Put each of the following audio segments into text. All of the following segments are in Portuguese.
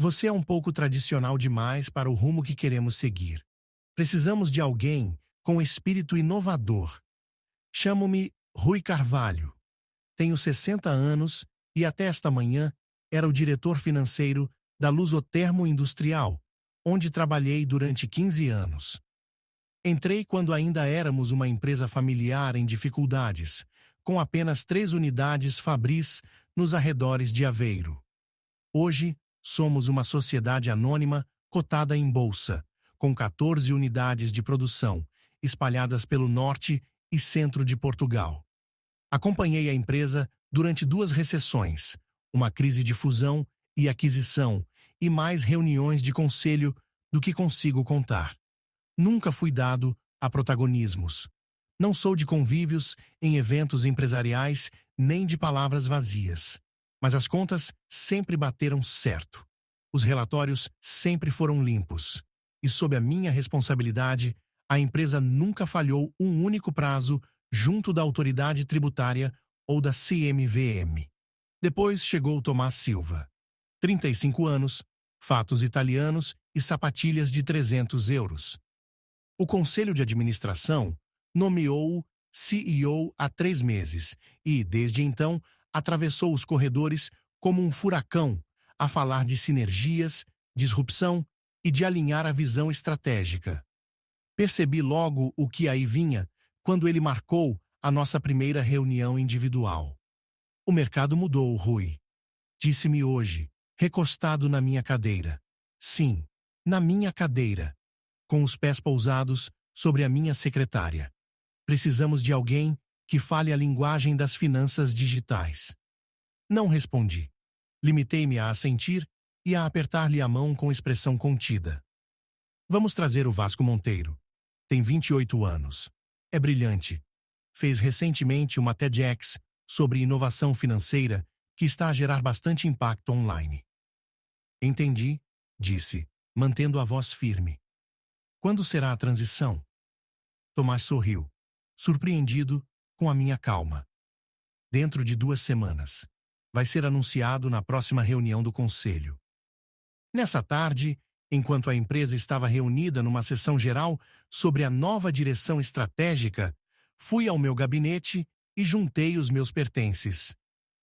Você é um pouco tradicional demais para o rumo que queremos seguir. Precisamos de alguém com espírito inovador. Chamo-me Rui Carvalho. Tenho 60 anos e até esta manhã era o diretor financeiro da Lusotermo Industrial, onde trabalhei durante 15 anos. Entrei quando ainda éramos uma empresa familiar em dificuldades, com apenas 3 unidades fabris nos arredores de Aveiro. Hoje, somos uma sociedade anônima cotada em bolsa, com 14 unidades de produção, espalhadas pelo norte e centro de Portugal. Acompanhei a empresa durante 2 recessões, uma crise de fusão e aquisição e mais reuniões de conselho do que consigo contar. Nunca fui dado a protagonismos. Não sou de convívios em eventos empresariais nem de palavras vazias. Mas as contas sempre bateram certo. Os relatórios sempre foram limpos. E sob a minha responsabilidade, a empresa nunca falhou um único prazo junto da autoridade tributária ou da CMVM. Depois chegou Tomás Silva. 35 anos, fatos italianos e sapatilhas de 300 euros. O Conselho de Administração nomeou-o CEO há 3 meses e, desde então, atravessou os corredores como um furacão a falar de sinergias, disrupção e de alinhar a visão estratégica. Percebi logo o que aí vinha quando ele marcou a nossa primeira reunião individual. O mercado mudou, Rui. Disse-me hoje, recostado na minha cadeira. Sim, na minha cadeira, com os pés pousados sobre a minha secretária. Precisamos de alguém que fale a linguagem das finanças digitais. Não respondi. Limitei-me a assentir e a apertar-lhe a mão com expressão contida. Vamos trazer o Vasco Monteiro. Tem 28 anos. É brilhante. Fez recentemente uma TEDx sobre inovação financeira que está a gerar bastante impacto online. Entendi, disse, mantendo a voz firme. Quando será a transição? Tomás sorriu, surpreendido com a minha calma. Dentro de 2 semanas. Vai ser anunciado na próxima reunião do conselho. Nessa tarde, enquanto a empresa estava reunida numa sessão geral sobre a nova direção estratégica, fui ao meu gabinete e juntei os meus pertences.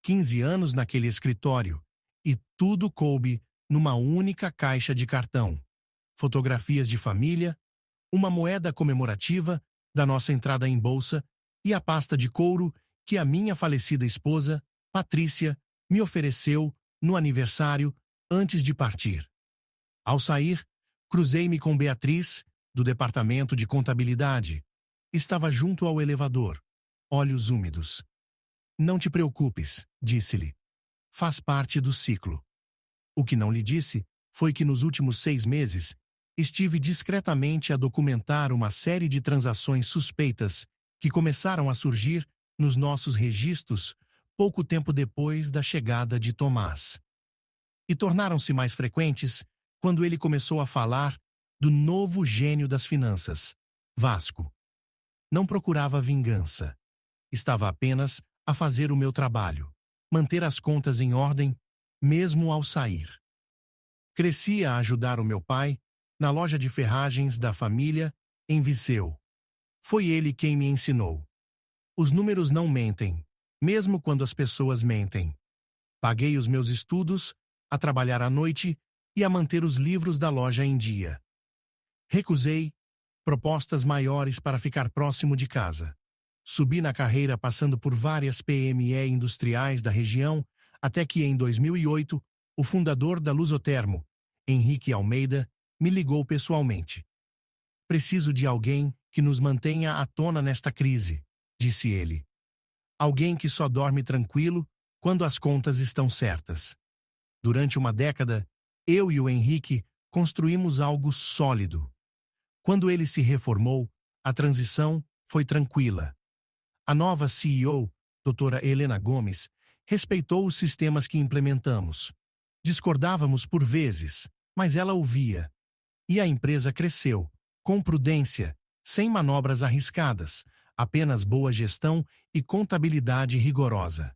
15 anos naquele escritório, e tudo coube numa única caixa de cartão. Fotografias de família, uma moeda comemorativa da nossa entrada em bolsa e a pasta de couro que a minha falecida esposa, Patrícia, me ofereceu no aniversário antes de partir. Ao sair, cruzei-me com Beatriz, do departamento de contabilidade. Estava junto ao elevador, olhos úmidos. Não te preocupes, disse-lhe. Faz parte do ciclo. O que não lhe disse foi que nos últimos 6 meses estive discretamente a documentar uma série de transações suspeitas que começaram a surgir nos nossos registros pouco tempo depois da chegada de Tomás. E tornaram-se mais frequentes quando ele começou a falar do novo gênio das finanças, Vasco. Não procurava vingança. Estava apenas a fazer o meu trabalho, manter as contas em ordem, mesmo ao sair. Cresci a ajudar o meu pai na loja de ferragens da família em Viseu. Foi ele quem me ensinou. Os números não mentem, mesmo quando as pessoas mentem. Paguei os meus estudos, a trabalhar à noite e a manter os livros da loja em dia. Recusei propostas maiores para ficar próximo de casa. Subi na carreira passando por várias PME industriais da região, até que em 2008, o fundador da Lusotermo, Henrique Almeida, me ligou pessoalmente. Preciso de alguém que nos mantenha à tona nesta crise, disse ele. Alguém que só dorme tranquilo quando as contas estão certas. Durante uma década, eu e o Henrique construímos algo sólido. Quando ele se reformou, a transição foi tranquila. A nova CEO, doutora Helena Gomes, respeitou os sistemas que implementamos. Discordávamos por vezes, mas ela ouvia. E a empresa cresceu, com prudência, sem manobras arriscadas, apenas boa gestão e contabilidade rigorosa.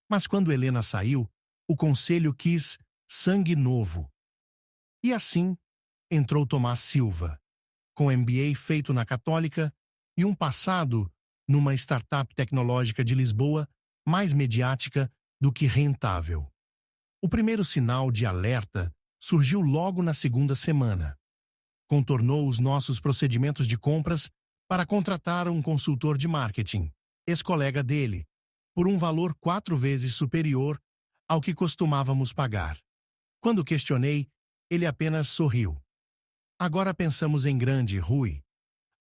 Mas quando Helena saiu, o conselho quis sangue novo. E assim entrou Tomás Silva, com MBA feito na Católica e um passado numa startup tecnológica de Lisboa mais mediática do que rentável. O primeiro sinal de alerta surgiu logo na segunda semana. Contornou os nossos procedimentos de compras para contratar um consultor de marketing, ex-colega dele, por um valor 4 vezes superior ao que costumávamos pagar. Quando questionei, ele apenas sorriu. Agora pensamos em grande, Rui.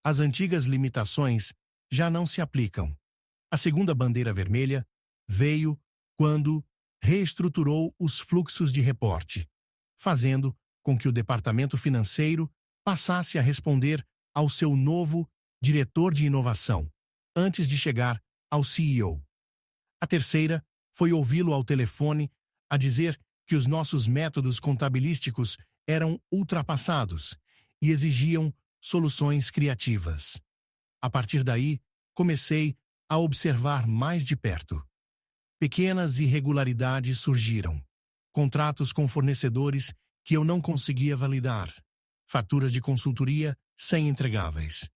As antigas limitações já não se aplicam. A segunda bandeira vermelha veio quando reestruturou os fluxos de reporte, fazendo com que o departamento financeiro passasse a responder ao seu novo diretor de inovação, antes de chegar ao CEO. A terceira foi ouvi-lo ao telefone a dizer que os nossos métodos contabilísticos eram ultrapassados e exigiam soluções criativas. A partir daí, comecei a observar mais de perto. Pequenas irregularidades surgiram. Contratos com fornecedores que eu não conseguia validar. Faturas de consultoria sem entregáveis.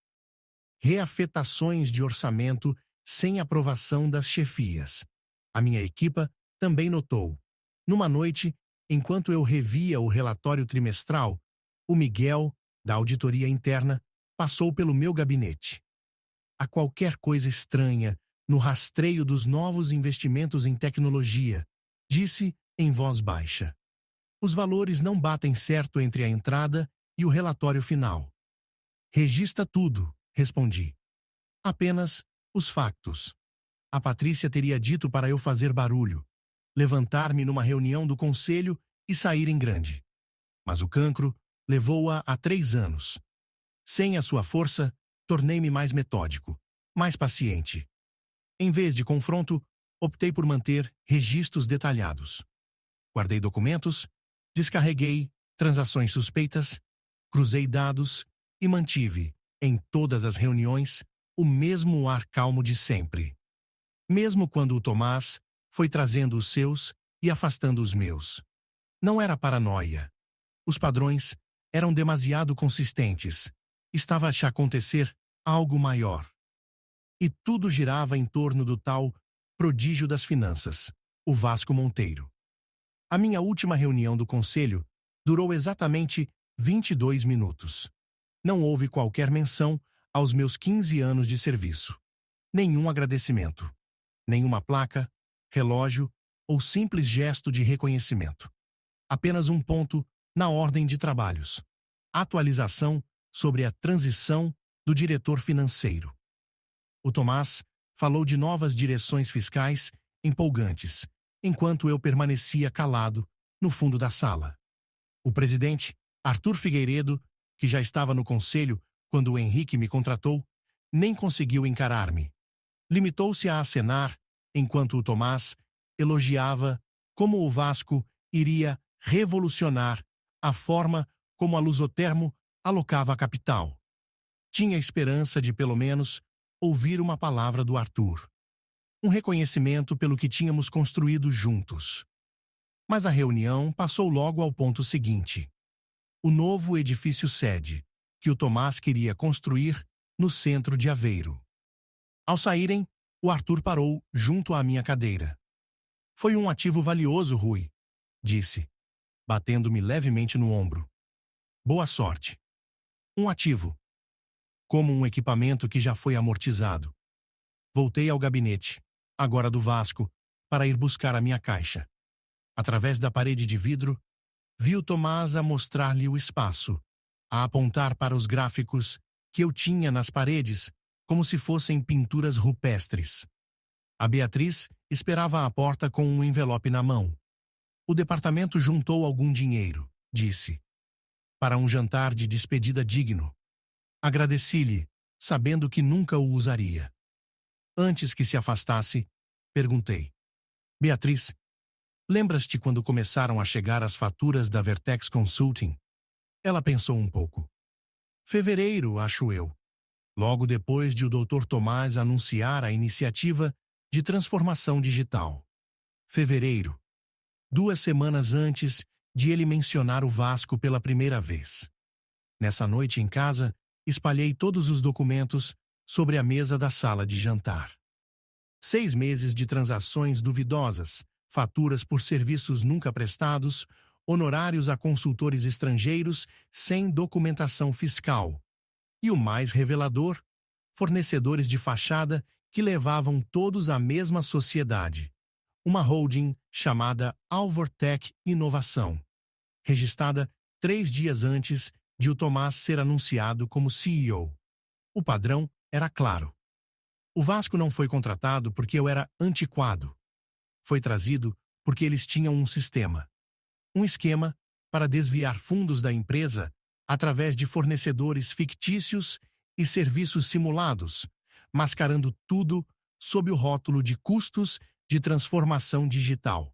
Reafetações de orçamento sem aprovação das chefias. A minha equipa também notou. Numa noite, enquanto eu revia o relatório trimestral, o Miguel, da auditoria interna, passou pelo meu gabinete. Há qualquer coisa estranha no rastreio dos novos investimentos em tecnologia, disse em voz baixa. Os valores não batem certo entre a entrada e o relatório final. Registra tudo, respondi. Apenas os factos. A Patrícia teria dito para eu fazer barulho, levantar-me numa reunião do conselho e sair em grande. Mas o cancro levou-a a 3 anos. Sem a sua força, tornei-me mais metódico, mais paciente. Em vez de confronto, optei por manter registros detalhados. Guardei documentos, descarreguei transações suspeitas, cruzei dados e mantive, em todas as reuniões, o mesmo ar calmo de sempre. Mesmo quando o Tomás foi trazendo os seus e afastando os meus. Não era paranoia. Os padrões eram demasiado consistentes. Estava a acontecer algo maior. E tudo girava em torno do tal prodígio das finanças, o Vasco Monteiro. A minha última reunião do conselho durou exatamente 22 minutos. Não houve qualquer menção aos meus 15 anos de serviço. Nenhum agradecimento. Nenhuma placa, relógio ou simples gesto de reconhecimento. Apenas um ponto na ordem de trabalhos. Atualização sobre a transição do diretor financeiro. O Tomás falou de novas direções fiscais empolgantes, enquanto eu permanecia calado no fundo da sala. O presidente, Arthur Figueiredo, que já estava no conselho quando o Henrique me contratou, nem conseguiu encarar-me. Limitou-se a acenar, enquanto o Tomás elogiava como o Vasco iria revolucionar a forma como a Lusotermo alocava a capital. Tinha esperança de, pelo menos, ouvir uma palavra do Arthur. Um reconhecimento pelo que tínhamos construído juntos. Mas a reunião passou logo ao ponto seguinte. O novo edifício sede, que o Tomás queria construir no centro de Aveiro. Ao saírem, o Arthur parou junto à minha cadeira. Foi um ativo valioso, Rui, disse, batendo-me levemente no ombro. Boa sorte. Um ativo. Como um equipamento que já foi amortizado. Voltei ao gabinete, agora do Vasco, para ir buscar a minha caixa. Através da parede de vidro, vi o Tomás a mostrar-lhe o espaço, a apontar para os gráficos que eu tinha nas paredes como se fossem pinturas rupestres. A Beatriz esperava à porta com um envelope na mão. O departamento juntou algum dinheiro, disse, para um jantar de despedida digno. Agradeci-lhe, sabendo que nunca o usaria. Antes que se afastasse, perguntei. Beatriz, lembras-te quando começaram a chegar as faturas da Vertex Consulting? Ela pensou um pouco. Fevereiro, acho eu. Logo depois de o Dr. Tomás anunciar a iniciativa de transformação digital. Fevereiro. 2 semanas antes de ele mencionar o Vasco pela primeira vez. Nessa noite em casa, espalhei todos os documentos sobre a mesa da sala de jantar. 6 meses de transações duvidosas, faturas por serviços nunca prestados, honorários a consultores estrangeiros sem documentação fiscal. E o mais revelador, fornecedores de fachada que levavam todos à mesma sociedade. Uma holding chamada Alvortec Inovação, registrada 3 dias antes de o Tomás ser anunciado como CEO. O padrão era claro. O Vasco não foi contratado porque eu era antiquado. Foi trazido porque eles tinham um sistema. Um esquema para desviar fundos da empresa através de fornecedores fictícios e serviços simulados, mascarando tudo sob o rótulo de custos de transformação digital.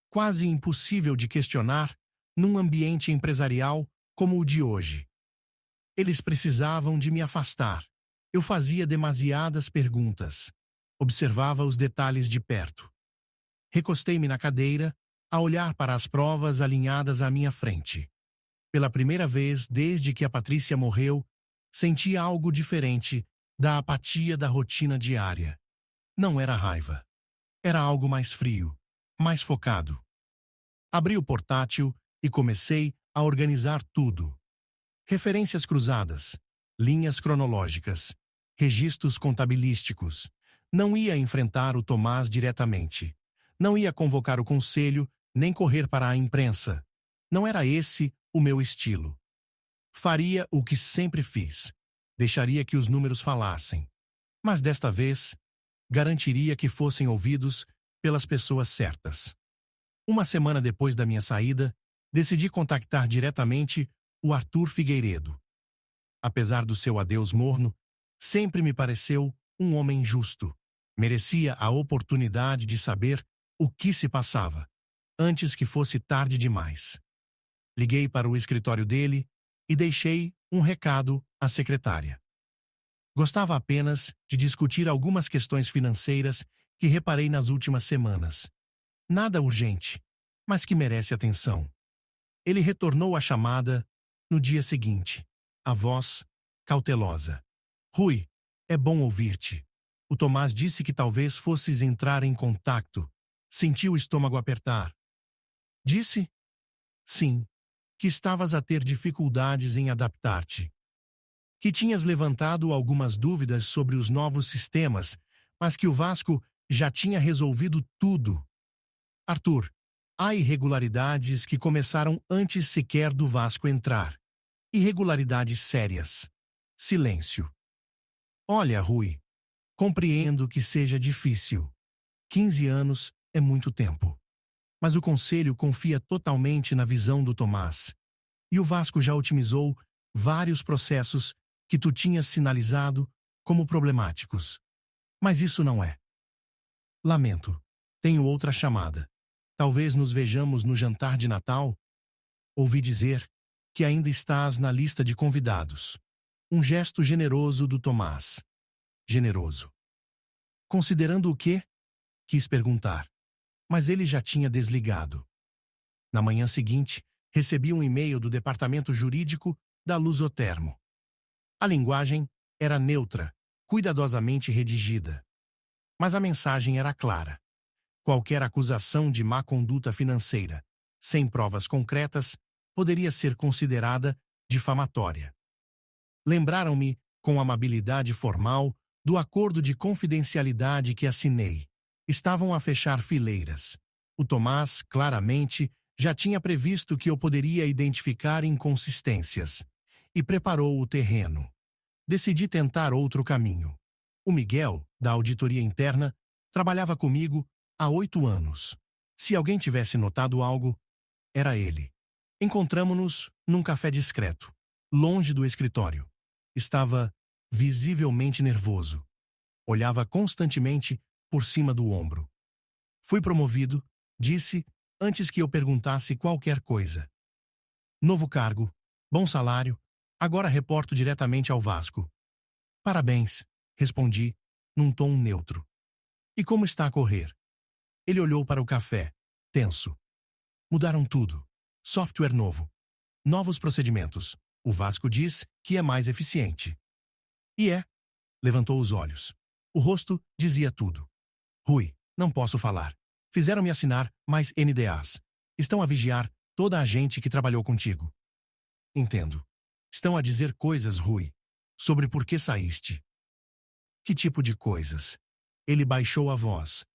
Quase impossível de questionar num ambiente empresarial como o de hoje. Eles precisavam de me afastar. Eu fazia demasiadas perguntas. Observava os detalhes de perto. Recostei-me na cadeira, a olhar para as provas alinhadas à minha frente. Pela primeira vez desde que a Patrícia morreu, senti algo diferente da apatia da rotina diária. Não era raiva. Era algo mais frio, mais focado. Abri o portátil e comecei a organizar tudo. Referências cruzadas, linhas cronológicas, registros contabilísticos. Não ia enfrentar o Tomás diretamente. Não ia convocar o conselho, nem correr para a imprensa. Não era esse o meu estilo. Faria o que sempre fiz. Deixaria que os números falassem. Mas desta vez, garantiria que fossem ouvidos pelas pessoas certas. Uma semana depois da minha saída, decidi contactar diretamente o Arthur Figueiredo. Apesar do seu adeus morno, sempre me pareceu um homem justo. Merecia a oportunidade de saber o que se passava, antes que fosse tarde demais. Liguei para o escritório dele e deixei um recado à secretária. Gostava apenas de discutir algumas questões financeiras que reparei nas últimas semanas. Nada urgente, mas que merece atenção. Ele retornou a chamada no dia seguinte, a voz cautelosa. Rui, é bom ouvir-te. O Tomás disse que talvez fosses entrar em contato. Senti o estômago apertar. Disse? Sim, que estavas a ter dificuldades em adaptar-te. Que tinhas levantado algumas dúvidas sobre os novos sistemas, mas que o Vasco já tinha resolvido tudo. Arthur, há irregularidades que começaram antes sequer do Vasco entrar. Irregularidades sérias. Silêncio. Olha, Rui, compreendo que seja difícil. 15 anos é muito tempo. Mas o conselho confia totalmente na visão do Tomás. E o Vasco já otimizou vários processos que tu tinhas sinalizado como problemáticos. Mas isso não é. Lamento. Tenho outra chamada. Talvez nos vejamos no jantar de Natal? Ouvi dizer que ainda estás na lista de convidados. Um gesto generoso do Tomás. Generoso. Considerando o quê? Quis perguntar. Mas ele já tinha desligado. Na manhã seguinte, recebi um e-mail do departamento jurídico da Lusotermo. A linguagem era neutra, cuidadosamente redigida. Mas a mensagem era clara. Qualquer acusação de má conduta financeira, sem provas concretas, poderia ser considerada difamatória. Lembraram-me, com amabilidade formal, do acordo de confidencialidade que assinei. Estavam a fechar fileiras. O Tomás, claramente, já tinha previsto que eu poderia identificar inconsistências. E preparou o terreno. Decidi tentar outro caminho. O Miguel, da auditoria interna, trabalhava comigo há 8 anos. Se alguém tivesse notado algo, era ele. Encontramo-nos num café discreto, longe do escritório. Estava visivelmente nervoso. Olhava constantemente por cima do ombro. Fui promovido, disse, antes que eu perguntasse qualquer coisa. Novo cargo, bom salário, agora reporto diretamente ao Vasco. Parabéns, respondi, num tom neutro. E como está a correr? Ele olhou para o café, tenso. Mudaram tudo. Software novo. Novos procedimentos. O Vasco diz que é mais eficiente. E é. Levantou os olhos. O rosto dizia tudo. Rui, não posso falar. Fizeram-me assinar mais NDAs. Estão a vigiar toda a gente que trabalhou contigo. Entendo. Estão a dizer coisas, Rui, sobre por que saíste. Que tipo de coisas? Ele baixou a voz.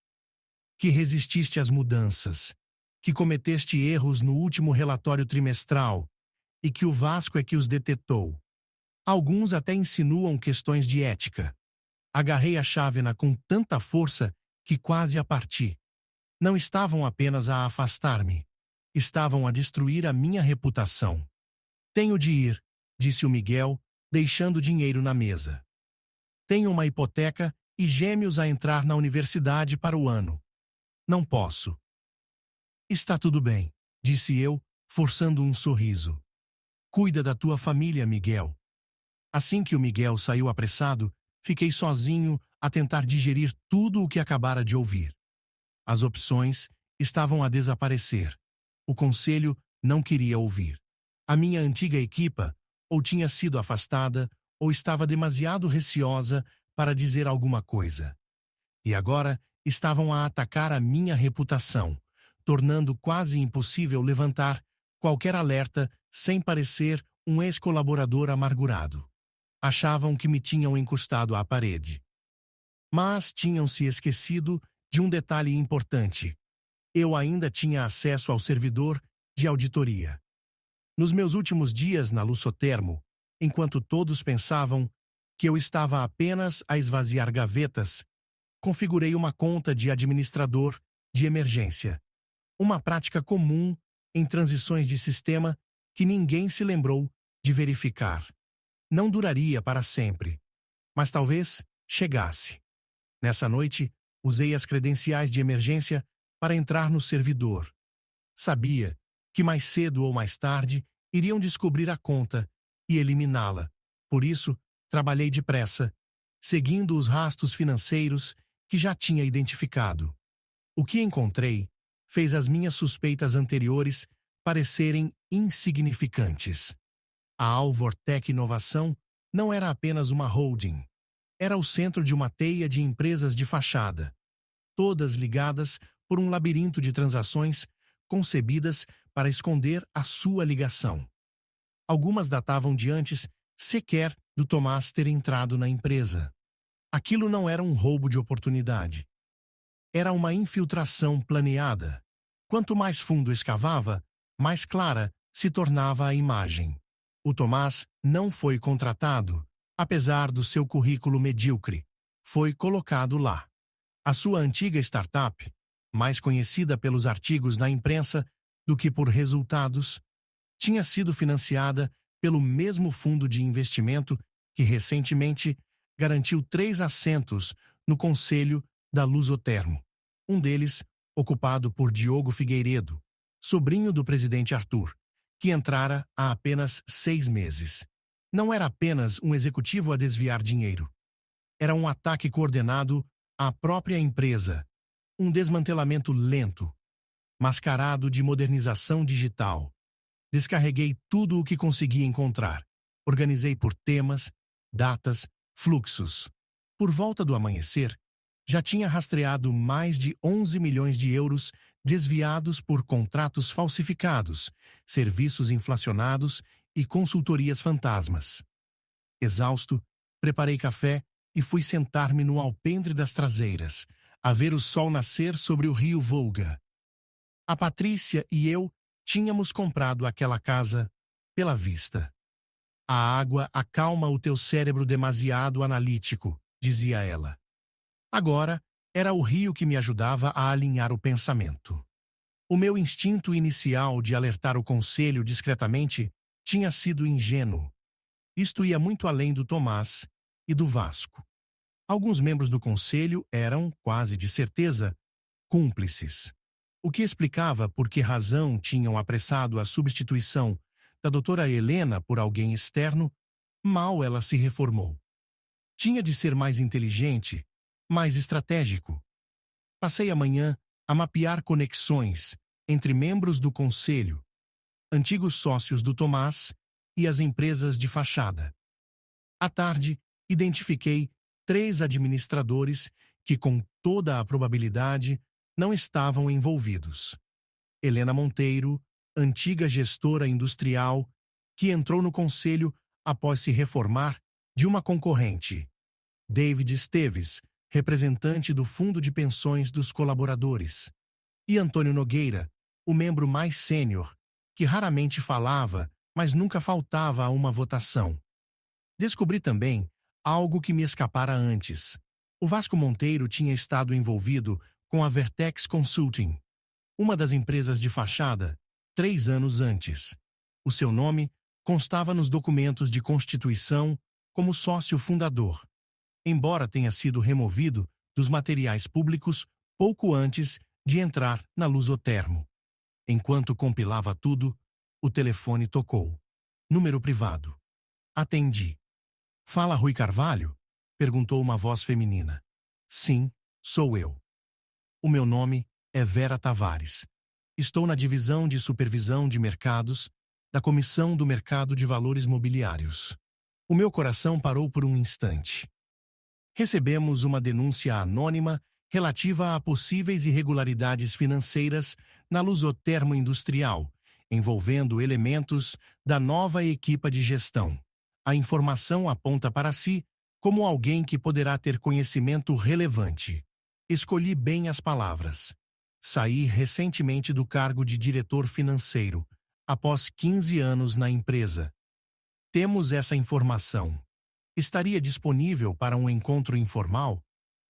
Que resististe às mudanças, que cometeste erros no último relatório trimestral e que o Vasco é que os detetou. Alguns até insinuam questões de ética. Agarrei a chávena com tanta força que quase a parti. Não estavam apenas a afastar-me, estavam a destruir a minha reputação. Tenho de ir, disse o Miguel, deixando dinheiro na mesa. Tenho uma hipoteca e gêmeos a entrar na universidade para o ano. Não posso. Está tudo bem, disse eu, forçando um sorriso. Cuida da tua família, Miguel. Assim que o Miguel saiu apressado, fiquei sozinho a tentar digerir tudo o que acabara de ouvir. As opções estavam a desaparecer. O conselho não queria ouvir. A minha antiga equipa ou tinha sido afastada ou estava demasiado receosa para dizer alguma coisa. E agora estavam a atacar a minha reputação, tornando quase impossível levantar qualquer alerta sem parecer um ex-colaborador amargurado. Achavam que me tinham encostado à parede. Mas tinham se esquecido de um detalhe importante. Eu ainda tinha acesso ao servidor de auditoria. Nos meus últimos dias na Lusotermo, enquanto todos pensavam que eu estava apenas a esvaziar gavetas, configurei uma conta de administrador de emergência. Uma prática comum em transições de sistema que ninguém se lembrou de verificar. Não duraria para sempre, mas talvez chegasse. Nessa noite, usei as credenciais de emergência para entrar no servidor. Sabia que mais cedo ou mais tarde iriam descobrir a conta e eliminá-la. Por isso, trabalhei depressa, seguindo os rastros financeiros que já tinha identificado. O que encontrei fez as minhas suspeitas anteriores parecerem insignificantes. A Alvortec Inovação não era apenas uma holding. Era o centro de uma teia de empresas de fachada, todas ligadas por um labirinto de transações concebidas para esconder a sua ligação. Algumas datavam de antes sequer do Tomás ter entrado na empresa. Aquilo não era um roubo de oportunidade. Era uma infiltração planeada. Quanto mais fundo escavava, mais clara se tornava a imagem. O Tomás não foi contratado, apesar do seu currículo medíocre. Foi colocado lá. A sua antiga startup, mais conhecida pelos artigos na imprensa do que por resultados, tinha sido financiada pelo mesmo fundo de investimento que recentemente garantiu 3 assentos no conselho da Lusotermo. Um deles ocupado por Diogo Figueiredo, sobrinho do presidente Arthur, que entrara há apenas 6 meses. Não era apenas um executivo a desviar dinheiro. Era um ataque coordenado à própria empresa, um desmantelamento lento, mascarado de modernização digital. Descarreguei tudo o que consegui encontrar. Organizei por temas, datas, fluxos. Por volta do amanhecer, já tinha rastreado mais de 11 milhões de euros desviados por contratos falsificados, serviços inflacionados e consultorias fantasmas. Exausto, preparei café e fui sentar-me no alpendre das traseiras, a ver o sol nascer sobre o rio Volga. A Patrícia e eu tínhamos comprado aquela casa pela vista. A água acalma o teu cérebro demasiado analítico, dizia ela. Agora, era o rio que me ajudava a alinhar o pensamento. O meu instinto inicial de alertar o conselho discretamente tinha sido ingênuo. Isto ia muito além do Tomás e do Vasco. Alguns membros do conselho eram, quase de certeza, cúmplices. O que explicava por que razão tinham apressado a substituição da doutora Helena por alguém externo, mal ela se reformou. Tinha de ser mais inteligente, mais estratégico. Passei a manhã a mapear conexões entre membros do conselho, antigos sócios do Tomás e as empresas de fachada. À tarde, identifiquei 3 administradores que, com toda a probabilidade, não estavam envolvidos. Helena Monteiro, antiga gestora industrial, que entrou no conselho após se reformar de uma concorrente. David Esteves, representante do Fundo de Pensões dos Colaboradores. E Antônio Nogueira, o membro mais sênior, que raramente falava, mas nunca faltava a uma votação. Descobri também algo que me escapara antes. O Vasco Monteiro tinha estado envolvido com a Vertex Consulting, uma das empresas de fachada, 3 anos antes. O seu nome constava nos documentos de constituição como sócio fundador, embora tenha sido removido dos materiais públicos pouco antes de entrar na Lusotermo. Enquanto compilava tudo, o telefone tocou. Número privado. Atendi. "Fala Rui Carvalho?" perguntou uma voz feminina. "Sim, sou eu. O meu nome é Vera Tavares. Estou na divisão de supervisão de mercados da Comissão do Mercado de Valores Mobiliários." O meu coração parou por um instante. Recebemos uma denúncia anônima relativa a possíveis irregularidades financeiras na Lusotermo Industrial, envolvendo elementos da nova equipa de gestão. A informação aponta para si como alguém que poderá ter conhecimento relevante. Escolhi bem as palavras. Saí recentemente do cargo de diretor financeiro, após 15 anos na empresa. Temos essa informação. Estaria disponível para um encontro informal?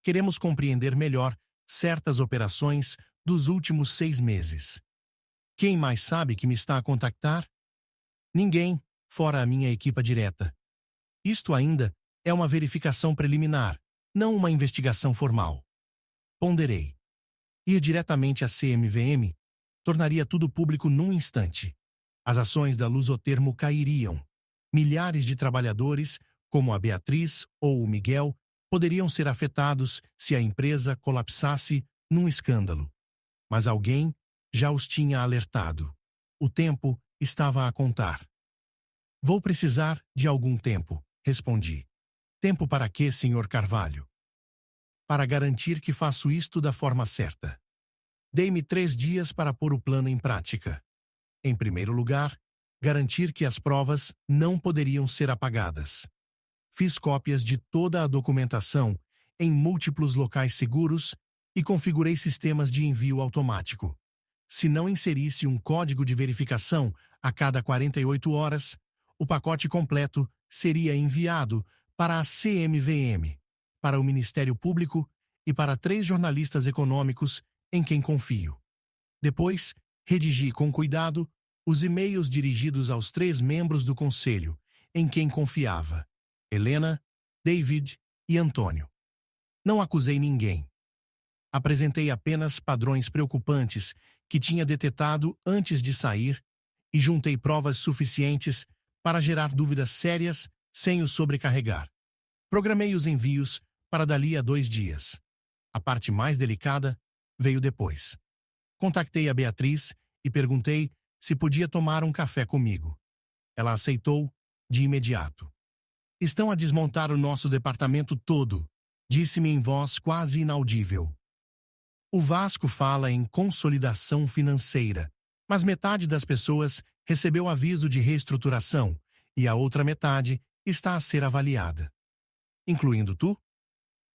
Queremos compreender melhor certas operações dos últimos 6 meses. Quem mais sabe que me está a contactar? Ninguém, fora a minha equipa direta. Isto ainda é uma verificação preliminar, não uma investigação formal. Ponderei. Ir diretamente à CMVM tornaria tudo público num instante. As ações da Lusotermo cairiam. Milhares de trabalhadores, como a Beatriz ou o Miguel, poderiam ser afetados se a empresa colapsasse num escândalo. Mas alguém já os tinha alertado. O tempo estava a contar. "Vou precisar de algum tempo", respondi. "Tempo para quê, Sr. Carvalho?" "Para garantir que faço isto da forma certa. Dei-me 3 dias para pôr o plano em prática. Em primeiro lugar, garantir que as provas não poderiam ser apagadas. Fiz cópias de toda a documentação em múltiplos locais seguros e configurei sistemas de envio automático. Se não inserisse um código de verificação a cada 48 horas, o pacote completo seria enviado para a CMVM, para o Ministério Público e para 3 jornalistas econômicos em quem confio. Depois, redigi com cuidado os e-mails dirigidos aos 3 membros do conselho, em quem confiava: Helena, David e Antônio. Não acusei ninguém. Apresentei apenas padrões preocupantes que tinha detetado antes de sair e juntei provas suficientes para gerar dúvidas sérias sem os sobrecarregar. Programei os envios para dali a 2 dias. A parte mais delicada veio depois. Contactei a Beatriz e perguntei se podia tomar um café comigo. Ela aceitou de imediato. "Estão a desmontar o nosso departamento todo", disse-me em voz quase inaudível. "O Vasco fala em consolidação financeira, mas metade das pessoas recebeu aviso de reestruturação e a outra metade está a ser avaliada. Incluindo tu?"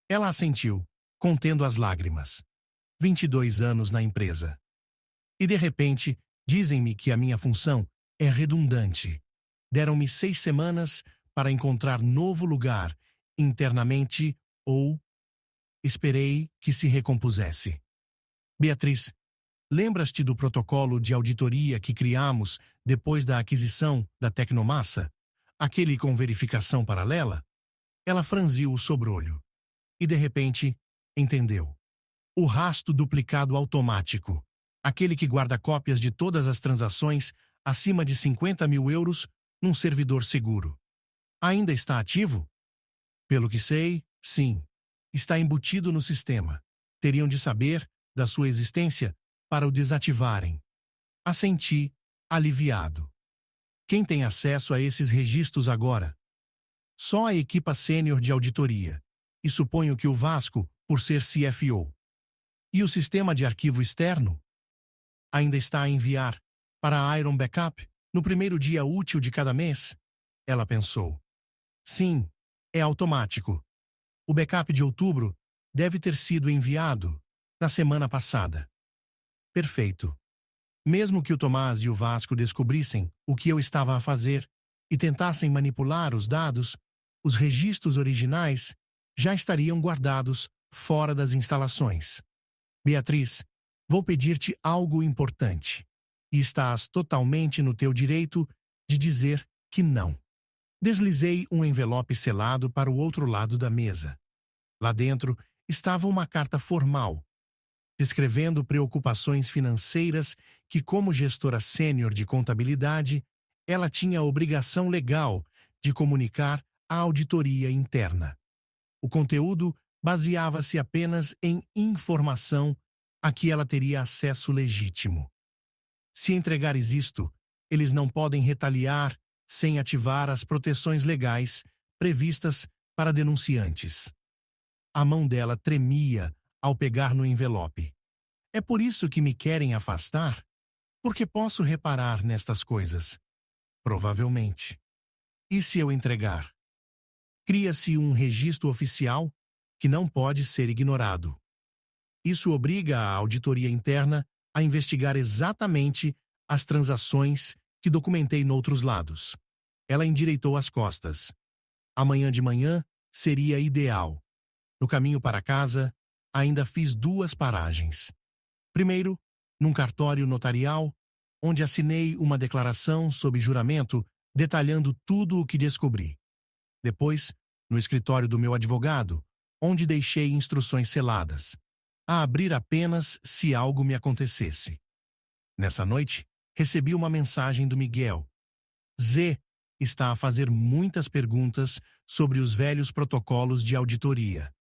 Ela assentiu, contendo as lágrimas. 22 anos na empresa. E de repente, dizem-me que a minha função é redundante. Deram-me 6 semanas para encontrar novo lugar internamente ou... Esperei que se recompusesse. "Beatriz, lembras-te do protocolo de auditoria que criamos depois da aquisição da Tecnomassa? Aquele com verificação paralela?" Ela franziu o sobrolho. E de repente, entendeu. O rastro duplicado automático. Aquele que guarda cópias de todas as transações acima de 50 mil euros num servidor seguro. Ainda está ativo? Pelo que sei, sim. Está embutido no sistema. Teriam de saber da sua existência para o desativarem. Assenti aliviado. Quem tem acesso a esses registros agora? Só a equipa sênior de auditoria. E suponho que o Vasco, por ser CFO. E o sistema de arquivo externo? Ainda está a enviar para a Iron Backup no primeiro dia útil de cada mês? Ela pensou. Sim, é automático. O backup de outubro deve ter sido enviado na semana passada. Perfeito. Mesmo que o Tomás e o Vasco descobrissem o que eu estava a fazer e tentassem manipular os dados, os registros originais já estariam guardados fora das instalações. Beatriz, vou pedir-te algo importante. E estás totalmente no teu direito de dizer que não. Deslizei um envelope selado para o outro lado da mesa. Lá dentro estava uma carta formal, descrevendo preocupações financeiras que, como gestora sênior de contabilidade, ela tinha a obrigação legal de comunicar à auditoria interna. O conteúdo baseava-se apenas em informação a que ela teria acesso legítimo. Se entregares isto, eles não podem retaliar sem ativar as proteções legais previstas para denunciantes. A mão dela tremia ao pegar no envelope. É por isso que me querem afastar? Porque posso reparar nestas coisas. Provavelmente. E se eu entregar? Cria-se um registro oficial que não pode ser ignorado. Isso obriga a auditoria interna a investigar exatamente as transações que documentei noutros lados. Ela endireitou as costas. Amanhã de manhã seria ideal. No caminho para casa, ainda fiz 2 paragens. Primeiro, num cartório notarial, onde assinei uma declaração sob juramento detalhando tudo o que descobri. Depois, no escritório do meu advogado, onde deixei instruções seladas, a abrir apenas se algo me acontecesse. Nessa noite, recebi uma mensagem do Miguel. Z está a fazer muitas perguntas sobre os velhos protocolos de auditoria.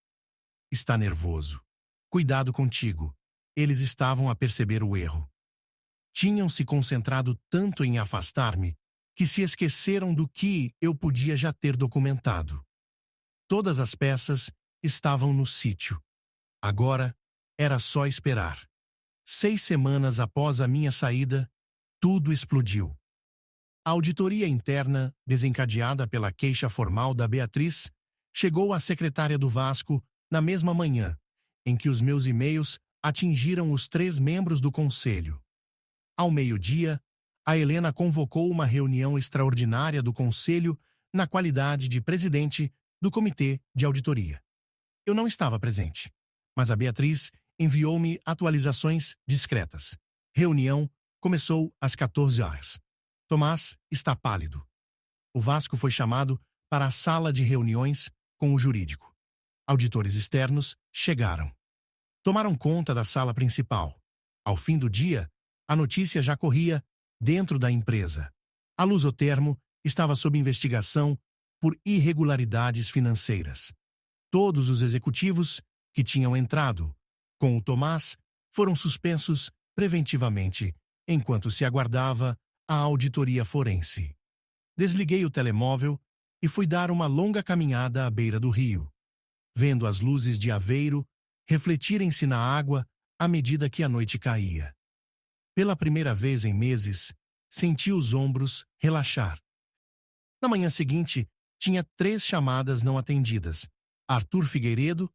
Está nervoso. Cuidado contigo. Eles estavam a perceber o erro. Tinham se concentrado tanto em afastar-me que se esqueceram do que eu podia já ter documentado. Todas as peças estavam no sítio. Agora era só esperar. 6 semanas após a minha saída, tudo explodiu. A auditoria interna, desencadeada pela queixa formal da Beatriz, chegou à secretária do Vasco na mesma manhã, em que os meus e-mails atingiram os 3 membros do conselho. Ao meio-dia, a Helena convocou uma reunião extraordinária do conselho na qualidade de presidente do comitê de auditoria. Eu não estava presente, mas a Beatriz enviou-me atualizações discretas. Reunião começou às 14 horas. Tomás está pálido. O Vasco foi chamado para a sala de reuniões com o jurídico. Auditores externos chegaram. Tomaram conta da sala principal. Ao fim do dia, a notícia já corria dentro da empresa. A Lusotermo estava sob investigação por irregularidades financeiras. Todos os executivos que tinham entrado com o Tomás foram suspensos preventivamente, enquanto se aguardava a auditoria forense. Desliguei o telemóvel e fui dar uma longa caminhada à beira do rio, vendo as luzes de Aveiro refletirem-se na água à medida que a noite caía. Pela primeira vez em meses, senti os ombros relaxar. Na manhã seguinte, tinha 3 chamadas não atendidas: Arthur Figueiredo,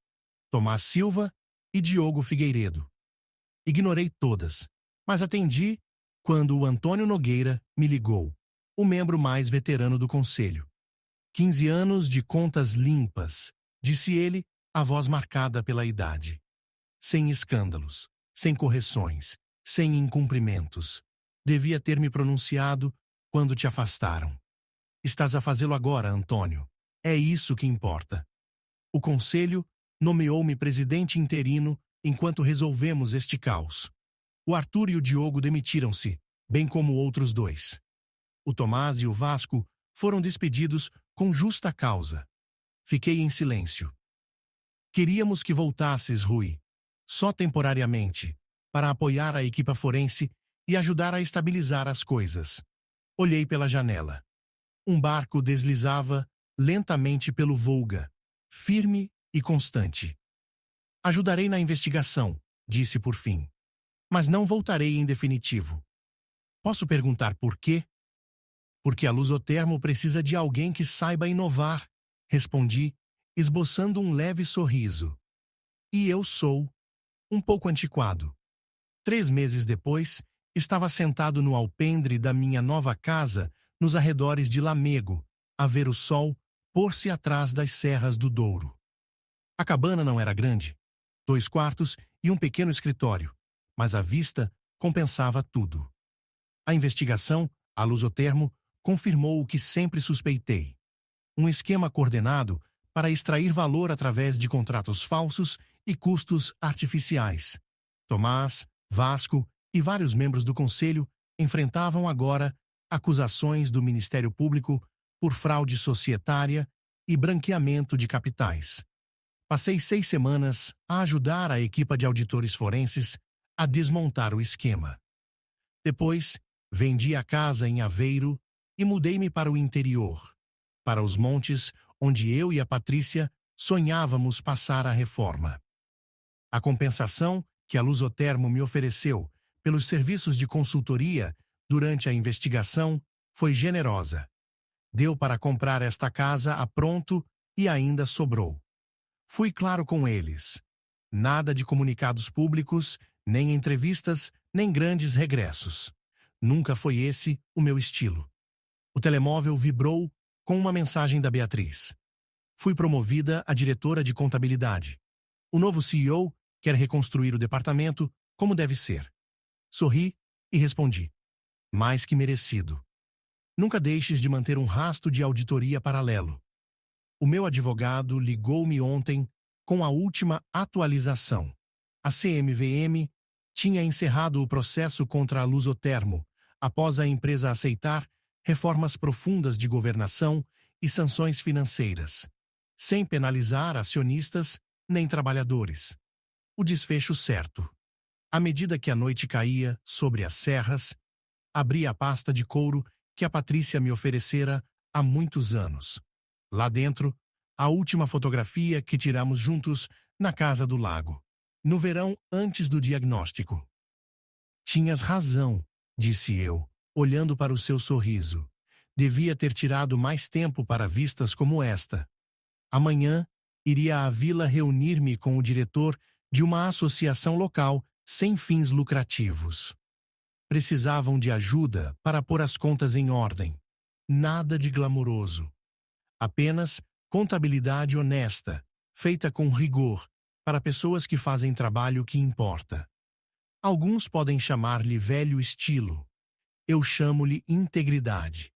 Tomás Silva e Diogo Figueiredo. Ignorei todas, mas atendi quando o Antônio Nogueira me ligou, o membro mais veterano do conselho. 15 anos de contas limpas, disse ele, a voz marcada pela idade. Sem escândalos, sem correções, sem incumprimentos. Devia ter me pronunciado quando te afastaram. Estás a fazê-lo agora, Antônio. É isso que importa. O conselho nomeou-me presidente interino enquanto resolvemos este caos. O Arthur e o Diogo demitiram-se, bem como outros 2. O Tomás e o Vasco foram despedidos com justa causa. Fiquei em silêncio. Queríamos que voltasses, Rui, só temporariamente, para apoiar a equipa forense e ajudar a estabilizar as coisas. Olhei pela janela. Um barco deslizava lentamente pelo Volga, firme e constante. Ajudarei na investigação, disse por fim. Mas não voltarei em definitivo. Posso perguntar por quê? Porque a Lusotermo precisa de alguém que saiba inovar, respondi, esboçando um leve sorriso. E eu sou um pouco antiquado. 3 meses depois, estava sentado no alpendre da minha nova casa, nos arredores de Lamego, a ver o sol pôr-se atrás das serras do Douro. A cabana não era grande, 2 quartos e um pequeno escritório, mas a vista compensava tudo. A investigação, a Lusotermo, confirmou o que sempre suspeitei. Um esquema coordenado para extrair valor através de contratos falsos e custos artificiais. Tomás, Vasco e vários membros do conselho enfrentavam agora acusações do Ministério Público por fraude societária e branqueamento de capitais. Passei 6 semanas a ajudar a equipa de auditores forenses a desmontar o esquema. Depois, vendi a casa em Aveiro e mudei-me para o interior, para os montes onde eu e a Patrícia sonhávamos passar a reforma. A compensação que a Lusotermo me ofereceu pelos serviços de consultoria durante a investigação foi generosa. Deu para comprar esta casa a pronto e ainda sobrou. Fui claro com eles. Nada de comunicados públicos, nem entrevistas, nem grandes regressos. Nunca foi esse o meu estilo. O telemóvel vibrou com uma mensagem da Beatriz. Fui promovida a diretora de contabilidade. O novo CEO quer reconstruir o departamento como deve ser. Sorri e respondi. Mais que merecido. Nunca deixes de manter um rastro de auditoria paralelo. O meu advogado ligou-me ontem com a última atualização. A CMVM tinha encerrado o processo contra a Lusotermo após a empresa aceitar reformas profundas de governação e sanções financeiras, sem penalizar acionistas nem trabalhadores. O desfecho certo. À medida que a noite caía sobre as serras, abri a pasta de couro que a Patrícia me oferecera há muitos anos. Lá dentro, a última fotografia que tiramos juntos na casa do lago, no verão antes do diagnóstico. Tinhas razão, disse eu, olhando para o seu sorriso. Devia ter tirado mais tempo para vistas como esta. Amanhã, iria à vila reunir-me com o diretor de uma associação local sem fins lucrativos. Precisavam de ajuda para pôr as contas em ordem. Nada de glamouroso. Apenas contabilidade honesta, feita com rigor, para pessoas que fazem trabalho que importa. Alguns podem chamar-lhe velho estilo. Eu chamo-lhe integridade.